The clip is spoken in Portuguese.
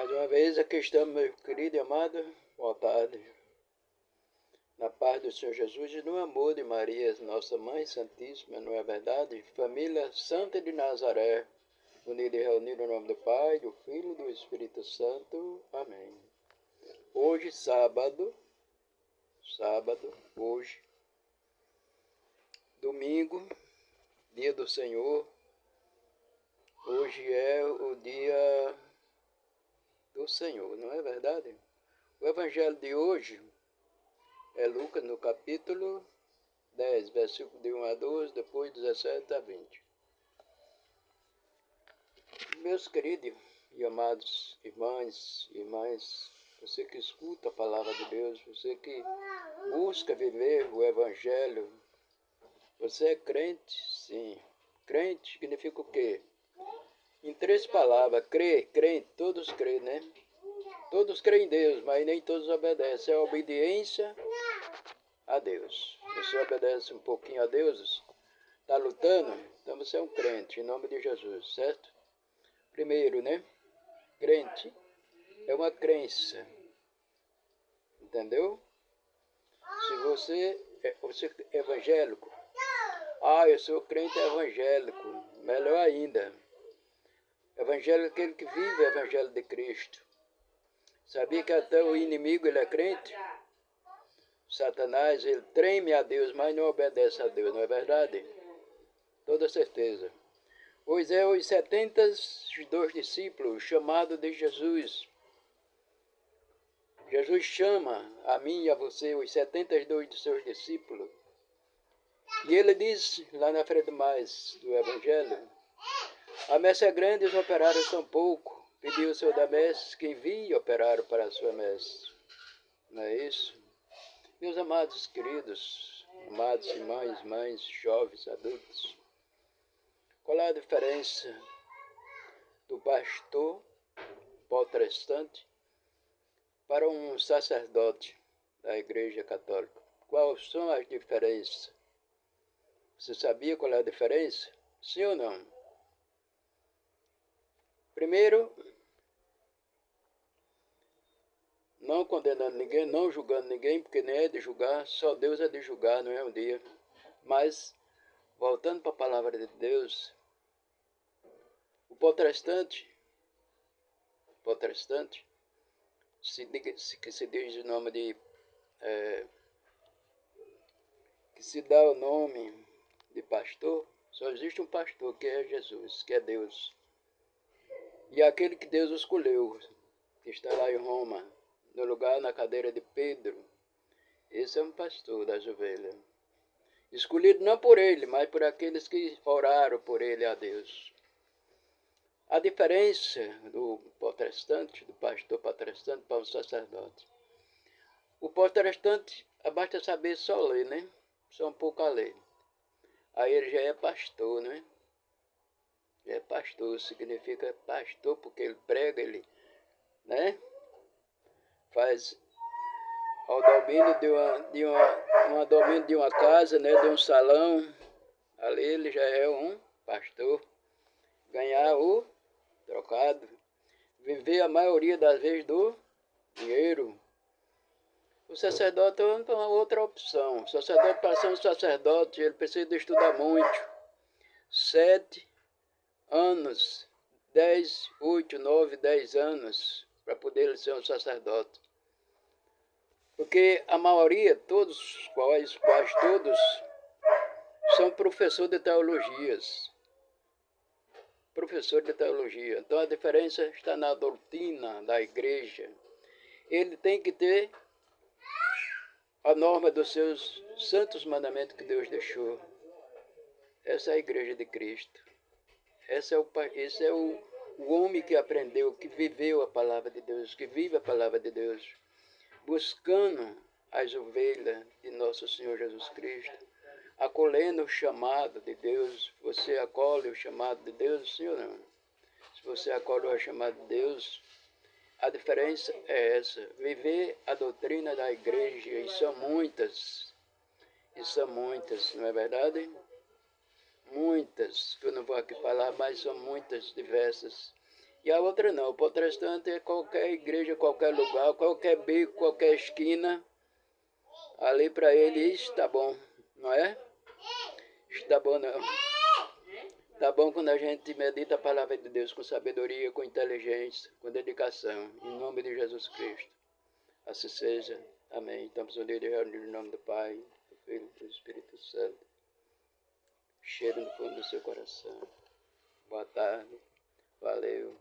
Mais uma vez aqui estamos, meu querido e amado, boa tarde. Na paz do Senhor Jesus e no amor de Maria, nossa Mãe Santíssima, não é verdade? Família Santa de Nazaré, unida e reunida em nome do Pai, do Filho e do Espírito Santo. Amém. Hoje, sábado, hoje, domingo, dia do Senhor. Hoje é o dia do Senhor, não é verdade? O evangelho de hoje é Lucas, no capítulo 10, versículo de 1 a 12, depois 17 a 20. Meus queridos e amados irmãs e irmãs, você que escuta a palavra de Deus, você que busca viver o evangelho, você é crente? Sim. Crente significa o quê? Em três palavras, crer, crente, todos creem, né? Todos creem em Deus, mas nem todos obedecem. É a obediência a Deus. Você obedece um pouquinho a Deus, está lutando, então você é um crente, em nome de Jesus, certo? Primeiro, né? Crente é uma crença, entendeu? Se você é evangélico, eu sou crente evangélico, melhor ainda. Evangélico é aquele que vive o evangelho de Cristo. Sabia que até o inimigo ele é crente? Satanás, ele treme a Deus, mas não obedece a Deus, não é verdade? Toda certeza. Pois é, os 72 discípulos chamados de Jesus. Jesus chama a mim e a você, os 72 de seus discípulos. E ele diz, lá na frente mais do Evangelho, a messe é grande e os operários são poucos. Pediu o Senhor da messe que envie operário para a sua messe. Não é isso? Meus amados queridos, amados irmãos, mães, jovens, adultos, qual é a diferença do pastor protestante para um sacerdote da Igreja Católica? Quais são as diferenças? Você sabia qual é a diferença? Sim ou não? Primeiro, não condenando ninguém, não julgando ninguém, porque nem é de julgar, só Deus é de julgar, não é um dia. Mas, voltando para a palavra de Deus, o protestante, que se diz o nome de, que se dá o nome de pastor, só existe um pastor, que é Jesus, que é Deus. E aquele que Deus escolheu, que está lá em Roma, no lugar, na cadeira de Pedro, esse é um pastor das ovelhas. Escolhido não por ele, mas por aqueles que oraram por ele a Deus. A diferença do protestante, do pastor protestante para o sacerdote. O protestante, basta saber só ler, né? Só um pouco a ler. Aí ele já é pastor, né? É pastor, significa pastor, porque ele prega, ele, né? Faz ao domínio domínio de uma casa, né? De um salão. Ali ele já é um pastor. Ganhar o trocado. Viver a maioria das vezes do dinheiro. O sacerdote é uma outra opção. O sacerdote, para ser um sacerdote, ele precisa estudar muito. 7 anos, 10, 8, 9, 10 anos, para poder ser um sacerdote. Porque a maioria, todos, quase todos, são professores de teologias. Professor de teologia. Então a diferença está na doutrina da igreja. Ele tem que ter a norma dos seus santos mandamentos que Deus deixou. Essa é a igreja de Cristo. Esse é o homem que aprendeu, que viveu a palavra de Deus, que vive a palavra de Deus, buscando as ovelhas de nosso Senhor Jesus Cristo, acolhendo o chamado de Deus. Você acolhe o chamado de Deus, sim ou não? Se você acolhe o chamado de Deus, a diferença é essa. Viver a doutrina da igreja, e são muitas, não é verdade? Muitas, que eu não vou aqui falar, mas são muitas, diversas. E a outra não. O protestante é qualquer igreja, qualquer lugar, qualquer beco, qualquer esquina. Ali para ele isso está bom, não é? Está bom não. Está bom quando a gente medita a palavra de Deus com sabedoria, com inteligência, com dedicação. Em nome de Jesus Cristo. Assim seja. Amém. Estamos unidos em nome do Pai, do Filho e do Espírito Santo. Cheiro no fundo do seu coração. Boa tarde. Valeu.